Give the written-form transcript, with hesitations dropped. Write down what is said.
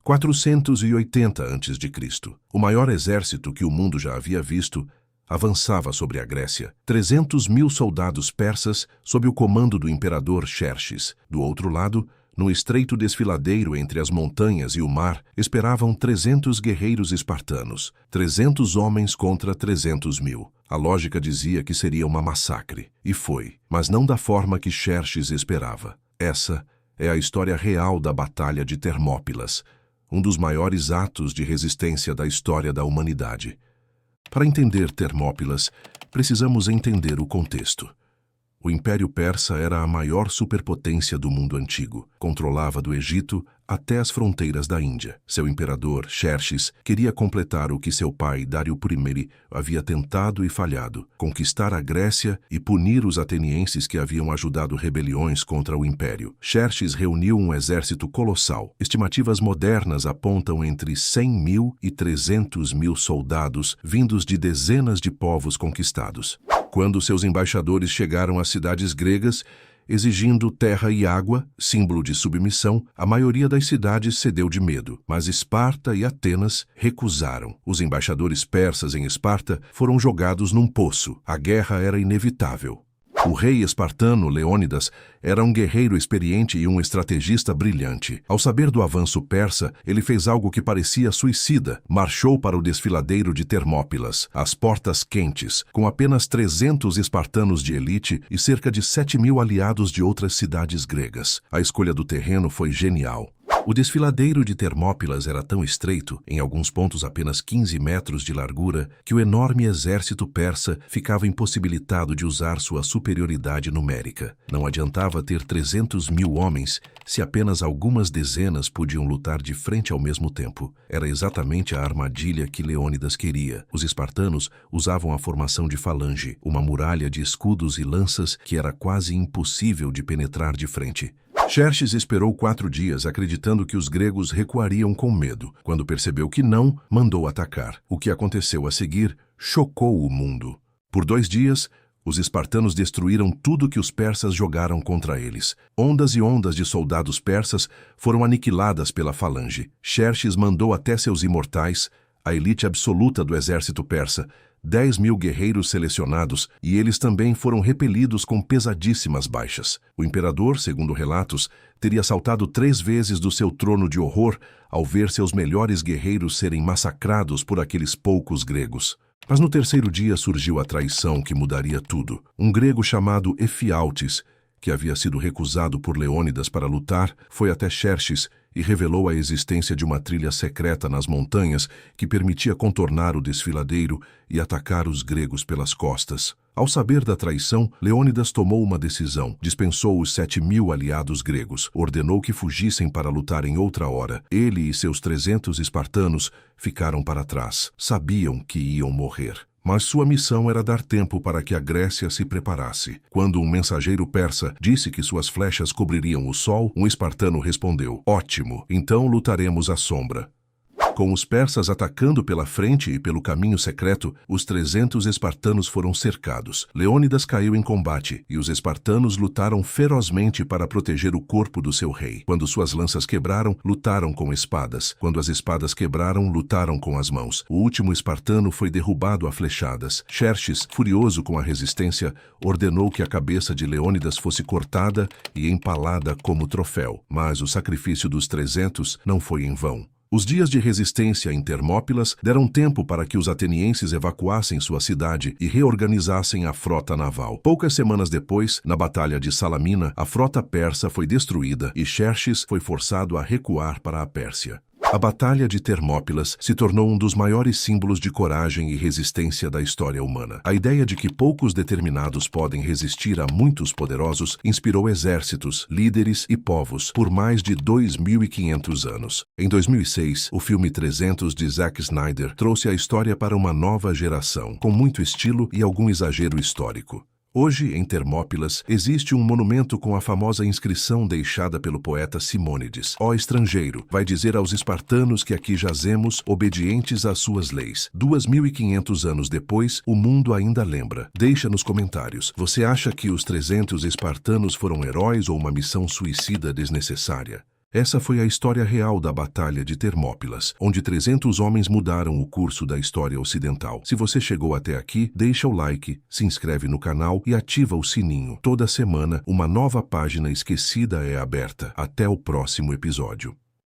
480 a.C., o maior exército que o mundo já havia visto avançava sobre a Grécia. 300.000 soldados persas sob o comando do imperador Xerxes. Do outro lado, no estreito desfiladeiro entre as montanhas e o mar, esperavam 300 guerreiros espartanos, 300 homens contra 300.000. A lógica dizia que seria uma massacre, e foi, mas não da forma que Xerxes esperava. Essa é a história real da Batalha de Termópilas, um dos maiores atos de resistência da história da humanidade. Para entender Termópilas, precisamos entender o contexto. O Império Persa era a maior superpotência do mundo antigo. Controlava do Egito até as fronteiras da Índia. Seu imperador, Xerxes, queria completar o que seu pai, Dário I, havia tentado e falhado: conquistar a Grécia e punir os atenienses que haviam ajudado rebeliões contra o Império. Xerxes reuniu um exército colossal. Estimativas modernas apontam entre 100.000 e 300.000 soldados vindos de dezenas de povos conquistados. Quando seus embaixadores chegaram às cidades gregas, exigindo terra e água, símbolo de submissão, a maioria das cidades cedeu de medo, mas Esparta e Atenas recusaram. Os embaixadores persas em Esparta foram jogados num poço. A guerra era inevitável. O rei espartano, Leônidas, era um guerreiro experiente e um estrategista brilhante. Ao saber do avanço persa, ele fez algo que parecia suicida. Marchou para o desfiladeiro de Termópilas, às portas quentes, com apenas 300 espartanos de elite e cerca de 7.000 aliados de outras cidades gregas. A escolha do terreno foi genial. O desfiladeiro de Termópilas era tão estreito, em alguns pontos apenas 15 metros de largura, que o enorme exército persa ficava impossibilitado de usar sua superioridade numérica. Não adiantava ter 300.000 homens se apenas algumas dezenas podiam lutar de frente ao mesmo tempo. Era exatamente a armadilha que Leônidas queria. Os espartanos usavam a formação de falange, uma muralha de escudos e lanças que era quase impossível de penetrar de frente. Xerxes esperou 4 dias, acreditando que os gregos recuariam com medo. Quando percebeu que não, mandou atacar. O que aconteceu a seguir chocou o mundo. Por 2 dias, os espartanos destruíram tudo que os persas jogaram contra eles. Ondas e ondas de soldados persas foram aniquiladas pela falange. Xerxes mandou até seus imortais, a elite absoluta do exército persa, 10.000 guerreiros selecionados, e eles também foram repelidos com pesadíssimas baixas. O imperador, segundo relatos, teria saltado 3 vezes do seu trono de horror ao ver seus melhores guerreiros serem massacrados por aqueles poucos gregos. Mas no 3º dia surgiu a traição que mudaria tudo. Um grego chamado Efialtes, que havia sido recusado por Leônidas para lutar, foi até Xerxes e revelou a existência de uma trilha secreta nas montanhas que permitia contornar o desfiladeiro e atacar os gregos pelas costas. Ao saber da traição, Leônidas tomou uma decisão. Dispensou os 7.000 aliados gregos, ordenou que fugissem para lutar em outra hora. Ele e seus 300 espartanos ficaram para trás. Sabiam que iam morrer. Mas sua missão era dar tempo para que a Grécia se preparasse. Quando um mensageiro persa disse que suas flechas cobririam o sol, um espartano respondeu: "Ótimo, então lutaremos à sombra." Com os persas atacando pela frente e pelo caminho secreto, os 300 espartanos foram cercados. Leônidas caiu em combate, e os espartanos lutaram ferozmente para proteger o corpo do seu rei. Quando suas lanças quebraram, lutaram com espadas. Quando as espadas quebraram, lutaram com as mãos. O último espartano foi derrubado a flechadas. Xerxes, furioso com a resistência, ordenou que a cabeça de Leônidas fosse cortada e empalada como troféu. Mas o sacrifício dos 300 não foi em vão. Os dias de resistência em Termópilas deram tempo para que os atenienses evacuassem sua cidade e reorganizassem a frota naval. Poucas semanas depois, na Batalha de Salamina, a frota persa foi destruída e Xerxes foi forçado a recuar para a Pérsia. A Batalha de Termópilas se tornou um dos maiores símbolos de coragem e resistência da história humana. A ideia de que poucos determinados podem resistir a muitos poderosos inspirou exércitos, líderes e povos por mais de 2.500 anos. Em 2006, o filme 300 de Zack Snyder trouxe a história para uma nova geração, com muito estilo e algum exagero histórico. Hoje, em Termópilas, existe um monumento com a famosa inscrição deixada pelo poeta Simônides. Ó estrangeiro, vai dizer aos espartanos que aqui jazemos, obedientes às suas leis. 2.500 anos depois, o mundo ainda lembra. Deixa nos comentários. Você acha que os 300 espartanos foram heróis ou uma missão suicida desnecessária? Essa foi a história real da Batalha de Termópilas, onde 300 homens mudaram o curso da história ocidental. Se você chegou até aqui, deixa o like, se inscreve no canal e ativa o sininho. Toda semana, uma nova página esquecida é aberta. Até o próximo episódio.